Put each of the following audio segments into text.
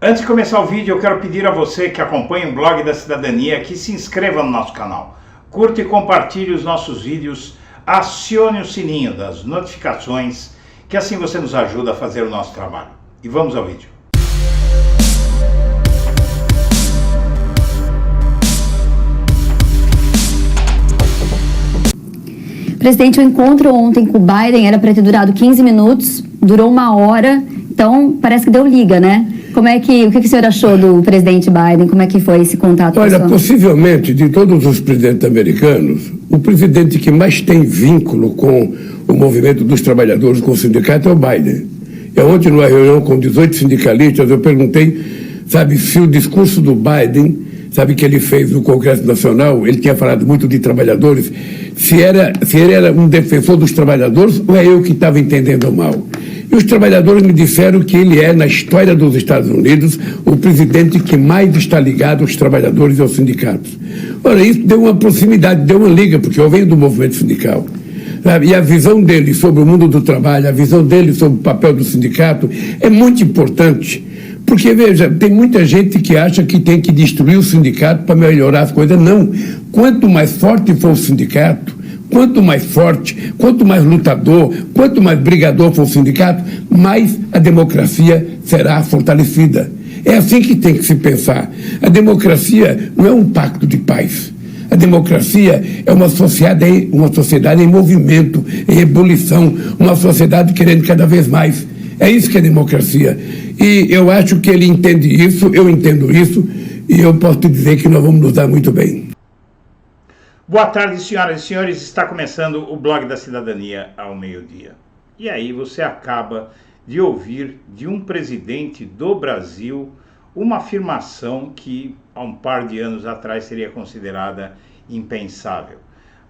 Antes de começar o vídeo, eu quero pedir a você que acompanha o Blog da Cidadania que se inscreva no nosso canal, curta e compartilhe os nossos vídeos, acione o sininho das notificações, que assim você nos ajuda a fazer o nosso trabalho. E vamos ao vídeo. Presidente, o encontro ontem com o Biden era para ter durado 15 minutos, durou 1 hora, então parece que deu liga, né? O que o senhor achou do presidente Biden? Como é que foi esse contato? Olha, possivelmente, de todos os presidentes americanos, o presidente que mais tem vínculo com o movimento dos trabalhadores, com o sindicato, é o Biden. Ontem, numa reunião com 18 sindicalistas, eu perguntei, se o discurso do Biden, que ele fez no Congresso Nacional, ele tinha falado muito de trabalhadores, se ele era um defensor dos trabalhadores ou é eu que estava entendendo mal. E os trabalhadores me disseram que ele é, na história dos Estados Unidos, o presidente que mais está ligado aos trabalhadores e aos sindicatos. Ora, isso deu uma proximidade, deu uma liga, porque eu venho do movimento sindical. E a visão dele sobre o mundo do trabalho, a visão dele sobre o papel do sindicato é muito importante. Porque, veja, tem muita gente que acha que tem que destruir o sindicato para melhorar as coisas. Não. Quanto mais forte for o sindicato, quanto mais forte, quanto mais lutador, quanto mais brigador for o sindicato, mais a democracia será fortalecida. É assim que tem que se pensar. A democracia não é um pacto de paz. A democracia é uma sociedade em movimento, em ebulição, uma sociedade querendo cada vez mais. É isso que é democracia. E eu acho que ele entende isso, eu entendo isso, e eu posso te dizer que nós vamos nos dar muito bem. Boa tarde, senhoras e senhores. Está começando o Blog da Cidadania ao meio-dia. E aí você acaba de ouvir de um presidente do Brasil uma afirmação que há um par de anos atrás seria considerada impensável,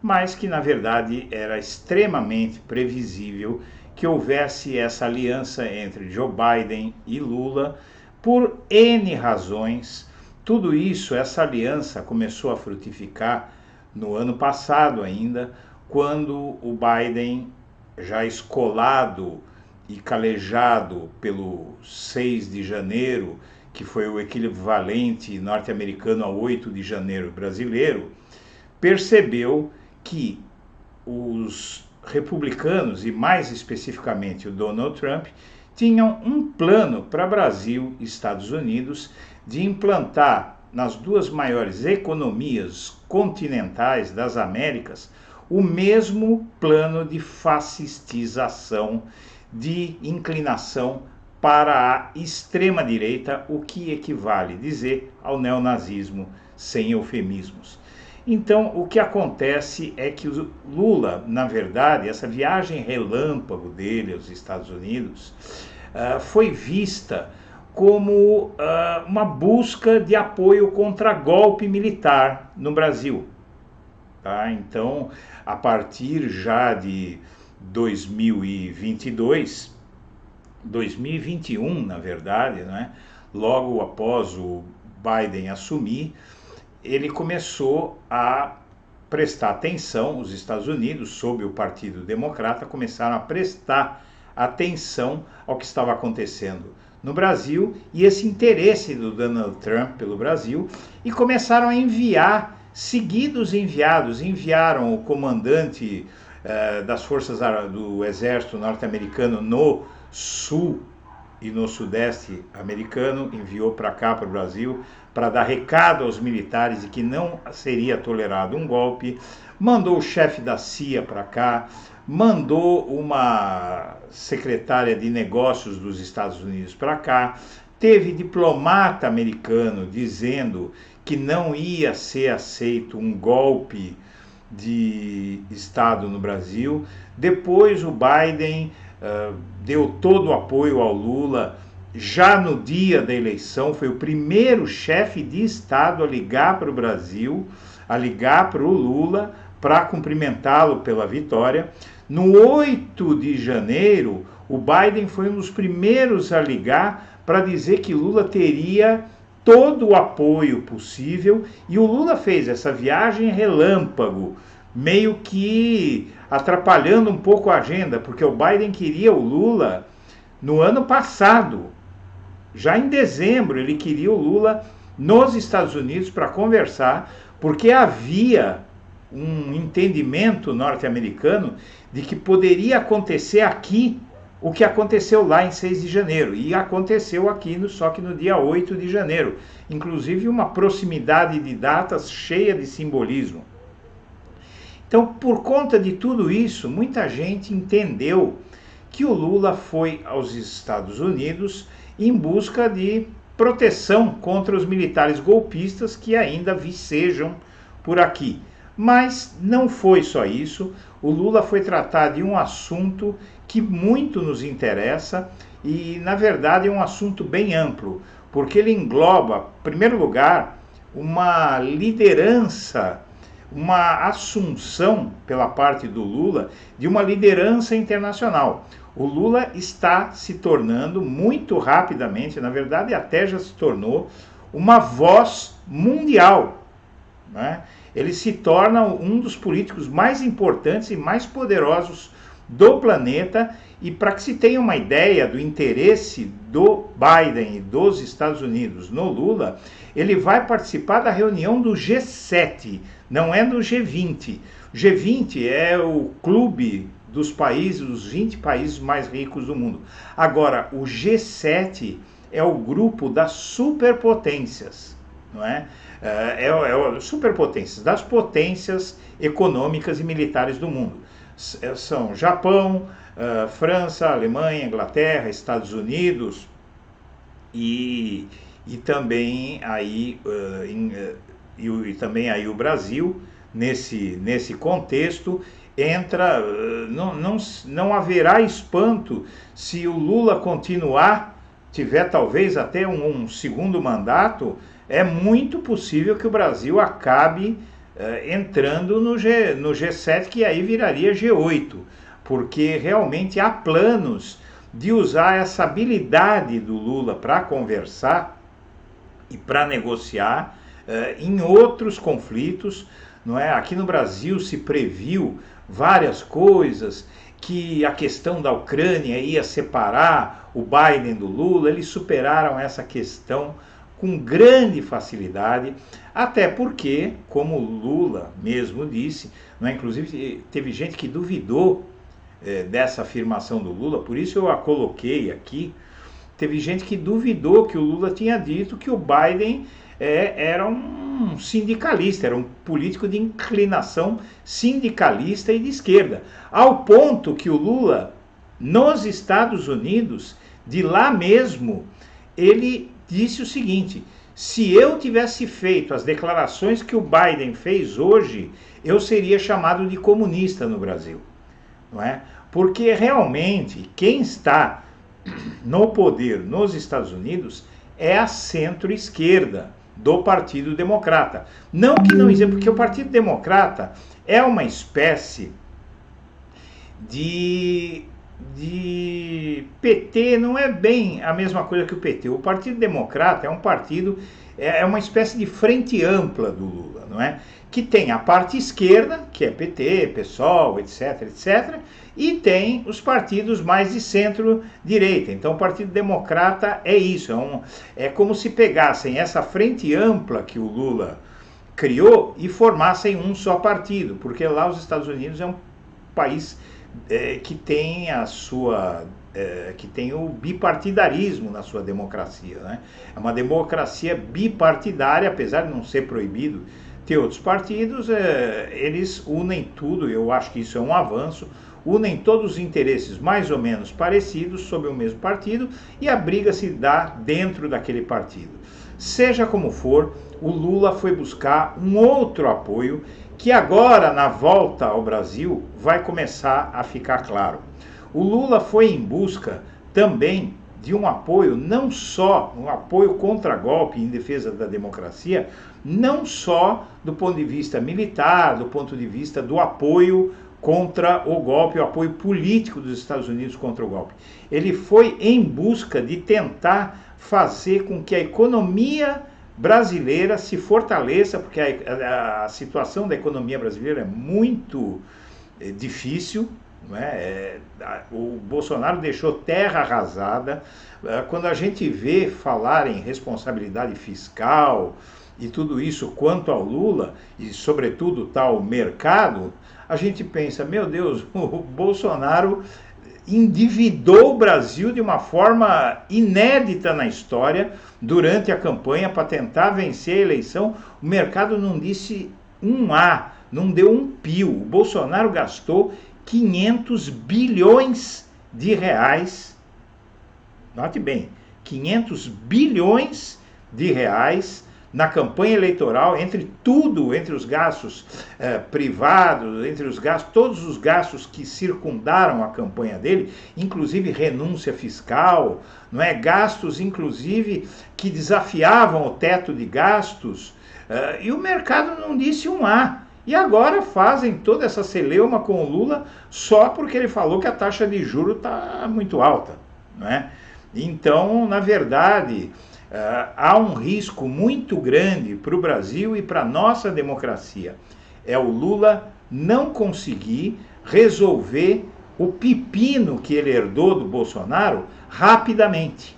mas que na verdade era extremamente previsível que houvesse essa aliança entre Joe Biden e Lula por N razões. Tudo isso, essa aliança começou a frutificar no ano passado ainda, quando o Biden, já escolado e calejado pelo 6 de janeiro, que foi o equivalente norte-americano ao 8 de janeiro brasileiro, percebeu que os republicanos, e mais especificamente o Donald Trump, tinham um plano para Brasil e Estados Unidos de implantar nas duas maiores economias continentais das Américas o mesmo plano de fascistização, de inclinação para a extrema-direita, o que equivale dizer ao neonazismo sem eufemismos. Então, o que acontece é que o Lula, na verdade, essa viagem relâmpago dele aos Estados Unidos, foi vista como uma busca de apoio contra golpe militar no Brasil. Tá? Então, a partir já de 2022, 2021, na verdade, né? Logo após o Biden assumir, ele começou a prestar atenção, os Estados Unidos, sob o Partido Democrata, começaram a prestar atenção ao que estava acontecendo no Brasil e esse interesse do Donald Trump pelo Brasil, e começaram a enviar, seguidos enviaram o comandante das forças do exército norte-americano no sul e no sudeste americano, enviou para cá, para o Brasil, para dar recado aos militares de que não seria tolerado um golpe, mandou o chefe da CIA para cá, mandou uma secretária de negócios dos Estados Unidos para cá, teve diplomata americano dizendo que não ia ser aceito um golpe de Estado no Brasil. Depois o Biden deu todo o apoio ao Lula. Já no dia da eleição, foi o primeiro chefe de Estado a ligar para o Brasil, a ligar para o Lula, para cumprimentá-lo pela vitória. No 8 de janeiro, o Biden foi um dos primeiros a ligar para dizer que Lula teria todo o apoio possível, e o Lula fez essa viagem relâmpago, meio que atrapalhando um pouco a agenda, porque o Biden queria o Lula no ano passado, Já em dezembro ele queria o Lula nos Estados Unidos para conversar, porque havia um entendimento norte-americano de que poderia acontecer aqui o que aconteceu lá em 6 de janeiro, e aconteceu aqui, só que no dia 8 de janeiro, inclusive uma proximidade de datas cheia de simbolismo. Então, por conta de tudo isso, muita gente entendeu que o Lula foi aos Estados Unidos em busca de proteção contra os militares golpistas que ainda vicejam por aqui. Mas não foi só isso. O Lula foi tratar de um assunto que muito nos interessa e, na verdade, é um assunto bem amplo, porque ele engloba, em primeiro lugar, uma liderança, uma assunção pela parte do Lula de uma liderança internacional. O Lula está se tornando muito rapidamente, na verdade até já se tornou, uma voz mundial, né? Ele se torna um dos políticos mais importantes e mais poderosos do planeta, e para que se tenha uma ideia do interesse do Biden e dos Estados Unidos no Lula, ele vai participar da reunião do G7, não é do G20. O G20 é o clube dos países, os 20 países mais ricos do mundo. Agora, o G7 é o grupo das superpotências, não é? Superpotências, das potências econômicas e militares do mundo. São Japão, França, Alemanha, Inglaterra, Estados Unidos e também aí também aí o Brasil. Nesse contexto entra, não haverá espanto se o Lula continuar, tiver talvez até um segundo mandato. É muito possível que o Brasil acabe entrando no G7, que aí viraria G8, porque realmente há planos de usar essa habilidade do Lula para conversar e para negociar em outros conflitos, não é? Aqui no Brasil se previu várias coisas, que a questão da Ucrânia ia separar o Biden do Lula. Eles superaram essa questão com grande facilidade, até porque, como o Lula mesmo disse, não é? Inclusive teve gente que duvidou dessa afirmação do Lula, por isso eu a coloquei aqui. Teve gente que duvidou que o Lula tinha dito que o Biden era um sindicalista, era um político de inclinação sindicalista e de esquerda, ao ponto que o Lula, nos Estados Unidos, de lá mesmo, ele disse o seguinte: se eu tivesse feito as declarações que o Biden fez hoje, eu seria chamado de comunista no Brasil, não é? Porque realmente quem está no poder nos Estados Unidos é a centro-esquerda do Partido Democrata. Não que não exista, porque o Partido Democrata é uma espécie de PT, não é bem a mesma coisa que o PT. O Partido Democrata é um partido, é uma espécie de frente ampla do Lula, não é? Que tem a parte esquerda, que é PT, PSOL, etc, etc, e tem os partidos mais de centro-direita. Então o Partido Democrata é isso, é como se pegassem essa frente ampla que o Lula criou e formassem um só partido, porque lá os Estados Unidos é um país que tem que tem o bipartidarismo na sua democracia, né? É uma democracia bipartidária, apesar de não ser proibido ter outros partidos. Eles unem tudo, eu acho que isso é um avanço, unem todos os interesses mais ou menos parecidos sob o mesmo partido, e a briga se dá dentro daquele partido. Seja como for, o Lula foi buscar um outro apoio, que agora, na volta ao Brasil, vai começar a ficar claro. O Lula foi em busca também de um apoio, não só um apoio contra golpe em defesa da democracia, não só do ponto de vista militar, do ponto de vista do apoio contra o golpe, o apoio político dos Estados Unidos contra o golpe. Ele foi em busca de tentar fazer com que a economia brasileira se fortaleça, porque a situação da economia brasileira é muito difícil, não é? O Bolsonaro deixou terra arrasada. Quando a gente vê falar em responsabilidade fiscal e tudo isso quanto ao Lula, e sobretudo tal mercado, a gente pensa, meu Deus, o Bolsonaro endividou o Brasil de uma forma inédita na história durante a campanha para tentar vencer a eleição. O mercado não disse um A, não deu um pio. O Bolsonaro gastou 500 bilhões de reais, note bem, 500 bilhões de reais na campanha eleitoral, entre tudo, entre os gastos privados, entre os gastos, todos os gastos que circundaram a campanha dele, inclusive renúncia fiscal, não é? Gastos, inclusive, que desafiavam o teto de gastos, e o mercado não disse um A. E agora fazem toda essa celeuma com o Lula só porque ele falou que a taxa de juros está muito alta, não é? Então, na verdade, há um risco muito grande para o Brasil e para a nossa democracia. É o Lula não conseguir resolver o pepino que ele herdou do Bolsonaro rapidamente.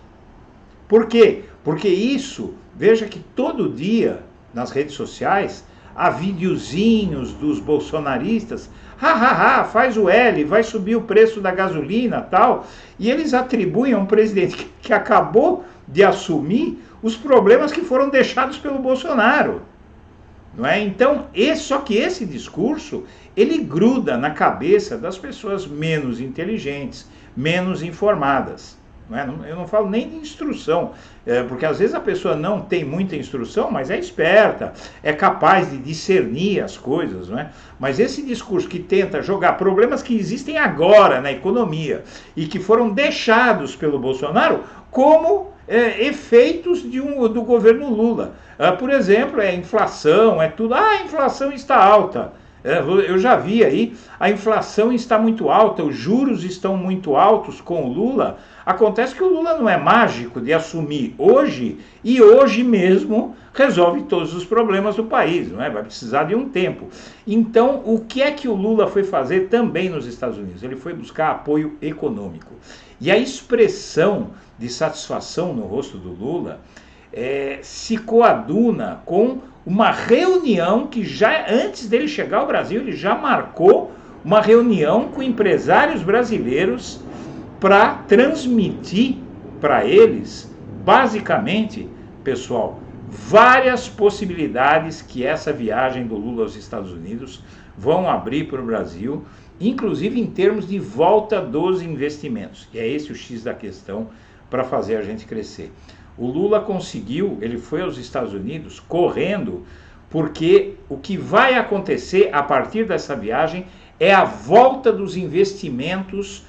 Por quê? Porque isso, veja que todo dia nas redes sociais há videozinhos dos bolsonaristas, faz o L, vai subir o preço da gasolina, tal, e eles atribuem a um presidente que acabou de assumir os problemas que foram deixados pelo Bolsonaro, não é? Então, só que esse discurso, ele gruda na cabeça das pessoas menos inteligentes, menos informadas. Não é? Eu não falo nem de instrução, porque às vezes a pessoa não tem muita instrução, mas é esperta, é capaz de discernir as coisas, não é? Mas esse discurso que tenta jogar problemas que existem agora na economia e que foram deixados pelo Bolsonaro como efeitos do governo Lula. Por exemplo, a inflação, tudo. A inflação está alta. Eu já vi aí, a inflação está muito alta, os juros estão muito altos com o Lula. Acontece que o Lula não é mágico de assumir hoje, e hoje mesmo resolve todos os problemas do país, não é? Vai precisar de um tempo. Então, o que é que o Lula foi fazer também nos Estados Unidos? Ele foi buscar apoio econômico. E a expressão de satisfação no rosto do Lula se coaduna com uma reunião que já antes dele chegar ao Brasil, ele já marcou uma reunião com empresários brasileiros para transmitir para eles, basicamente, pessoal, várias possibilidades que essa viagem do Lula aos Estados Unidos vão abrir para o Brasil, inclusive em termos de volta dos investimentos. E é esse o X da questão para fazer a gente crescer. O Lula conseguiu, ele foi aos Estados Unidos correndo, porque o que vai acontecer a partir dessa viagem é a volta dos investimentos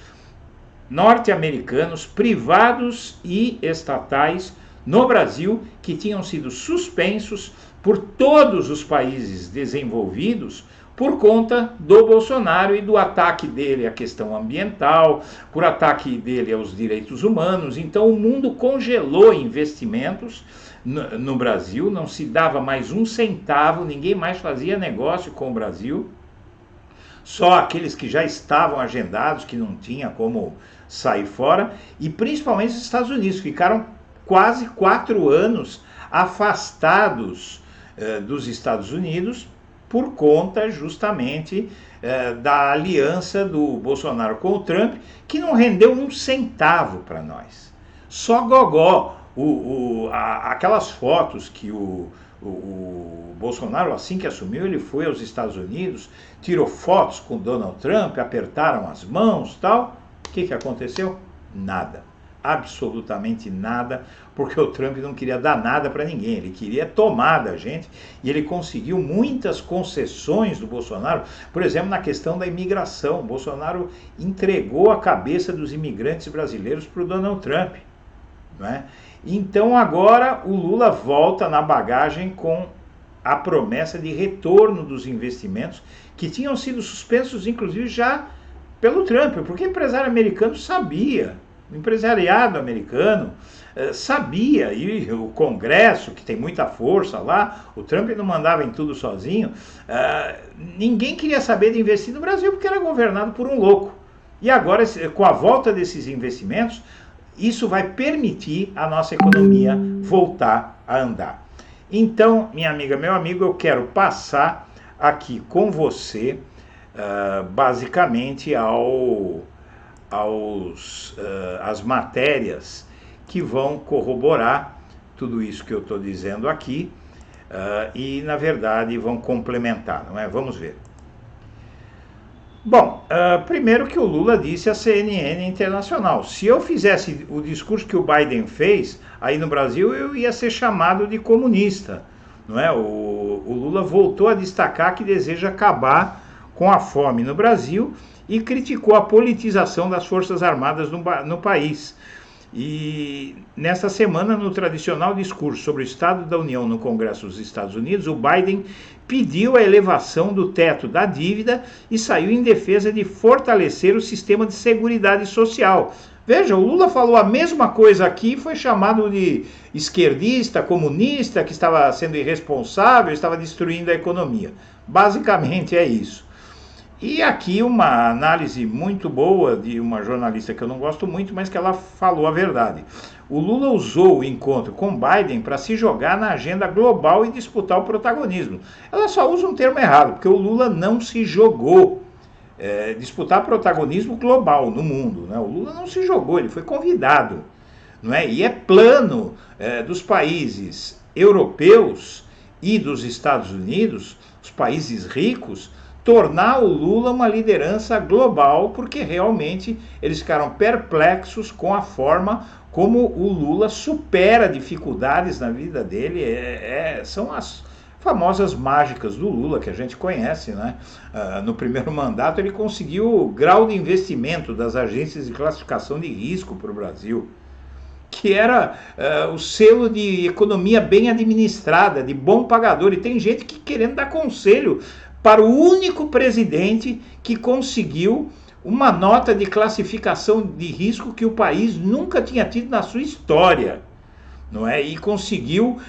norte-americanos, privados e estatais, no Brasil, que tinham sido suspensos por todos os países desenvolvidos por conta do Bolsonaro e do ataque dele à questão ambiental, por ataque dele aos direitos humanos. Então o mundo congelou investimentos no Brasil, não se dava mais um centavo, ninguém mais fazia negócio com o Brasil, só aqueles que já estavam agendados, que não tinha como sair fora, e principalmente os Estados Unidos, ficaram quase 4 anos afastados dos Estados Unidos, por conta justamente da aliança do Bolsonaro com o Trump, que não rendeu um centavo para nós. Só gogó. Aquelas fotos que o Bolsonaro, assim que assumiu, ele foi aos Estados Unidos, tirou fotos com Donald Trump, apertaram as mãos, tal. O que aconteceu? Nada. Absolutamente nada, porque o Trump não queria dar nada para ninguém, ele queria tomar da gente, e ele conseguiu muitas concessões do Bolsonaro, por exemplo, na questão da imigração. O Bolsonaro entregou a cabeça dos imigrantes brasileiros para o Donald Trump, não é? Então agora o Lula volta na bagagem com a promessa de retorno dos investimentos que tinham sido suspensos, inclusive, já pelo Trump, porque o empresário americano sabia, o empresariado americano sabia, e o Congresso, que tem muita força lá, o Trump não mandava em tudo sozinho, ninguém queria saber de investir no Brasil porque era governado por um louco. E agora, com a volta desses investimentos, isso vai permitir a nossa economia voltar a andar. Então, minha amiga, meu amigo, eu quero passar aqui com você, basicamente, as matérias que vão corroborar tudo isso que eu estou dizendo aqui e, na verdade, vão complementar, não é? Vamos ver. Bom, primeiro que o Lula disse à CNN Internacional, se eu fizesse o discurso que o Biden fez aí no Brasil, eu ia ser chamado de comunista, não é? O Lula voltou a destacar que deseja acabar com a fome no Brasil e criticou a politização das Forças Armadas no país. E nesta semana, no tradicional discurso sobre o Estado da União no Congresso dos Estados Unidos, o Biden pediu a elevação do teto da dívida e saiu em defesa de fortalecer o sistema de seguridade social. Veja, o Lula falou a mesma coisa aqui e foi chamado de esquerdista, comunista, que estava sendo irresponsável, estava destruindo a economia. Basicamente é isso. E aqui uma análise muito boa de uma jornalista que eu não gosto muito, mas que ela falou a verdade. O Lula usou o encontro com Biden para se jogar na agenda global e disputar o protagonismo. Ela só usa um termo errado, porque o Lula não se jogou. Disputar protagonismo global no mundo, né? O Lula não se jogou, ele foi convidado, não é? E é plano dos países europeus e dos Estados Unidos, os países ricos, tornar o Lula uma liderança global, porque realmente eles ficaram perplexos com a forma como o Lula supera dificuldades na vida dele. São as famosas mágicas do Lula, que a gente conhece, né? No primeiro mandato ele conseguiu o grau de investimento das agências de classificação de risco para o Brasil, que era o selo de economia bem administrada, de bom pagador, e tem gente que querendo dar conselho para o único presidente que conseguiu uma nota de classificação de risco que o país nunca tinha tido na sua história, não é? E conseguiu,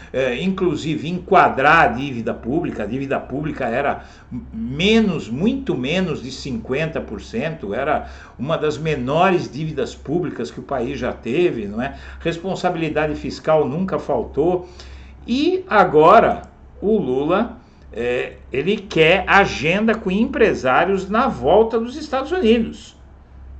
inclusive, enquadrar a dívida pública. A dívida pública era muito menos de 50%, era uma das menores dívidas públicas que o país já teve, não é? Responsabilidade fiscal nunca faltou. E agora o Lula ele quer agenda com empresários na volta dos Estados Unidos,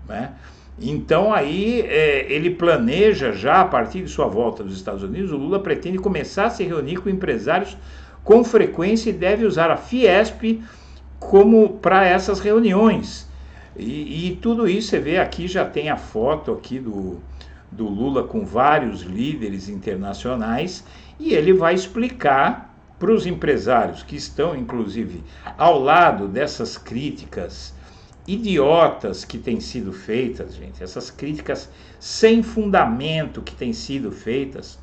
né? Então aí ele planeja já, a partir de sua volta dos Estados Unidos, o Lula pretende começar a se reunir com empresários com frequência e deve usar a Fiesp como para essas reuniões. E tudo isso você vê aqui, já tem a foto aqui do Lula com vários líderes internacionais, e ele vai explicar para os empresários que estão, inclusive, ao lado dessas críticas idiotas que têm sido feitas, gente, essas críticas sem fundamento que têm sido feitas,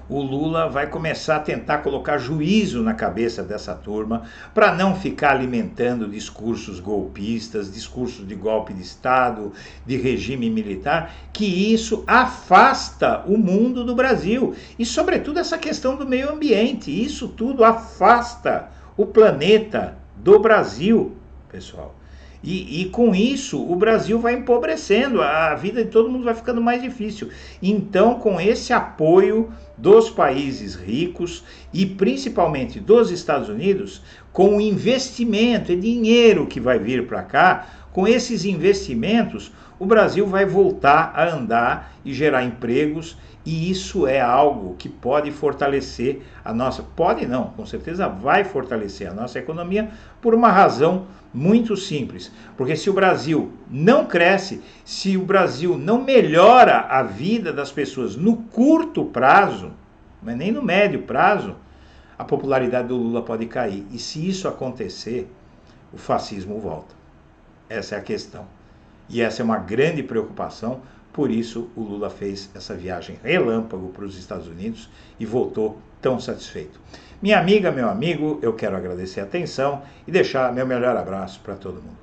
o Lula vai começar a tentar colocar juízo na cabeça dessa turma para não ficar alimentando discursos golpistas, discursos de golpe de Estado, de regime militar, que isso afasta o mundo do Brasil. E, sobretudo, essa questão do meio ambiente. Isso tudo afasta o planeta do Brasil, pessoal. E com isso o Brasil vai empobrecendo, a vida de todo mundo vai ficando mais difícil. Então, com esse apoio dos países ricos e principalmente dos Estados Unidos, com o investimento e dinheiro que vai vir para cá, com esses investimentos, o Brasil vai voltar a andar e gerar empregos, e isso é algo que pode fortalecer a nossa... Pode não, com certeza vai fortalecer a nossa economia por uma razão muito simples. Porque se o Brasil não cresce, se o Brasil não melhora a vida das pessoas no curto prazo, mas nem no médio prazo, a popularidade do Lula pode cair. E se isso acontecer, o fascismo volta. Essa é a questão. E essa é uma grande preocupação, por isso o Lula fez essa viagem relâmpago para os Estados Unidos e voltou tão satisfeito. Minha amiga, meu amigo, eu quero agradecer a atenção e deixar meu melhor abraço para todo mundo.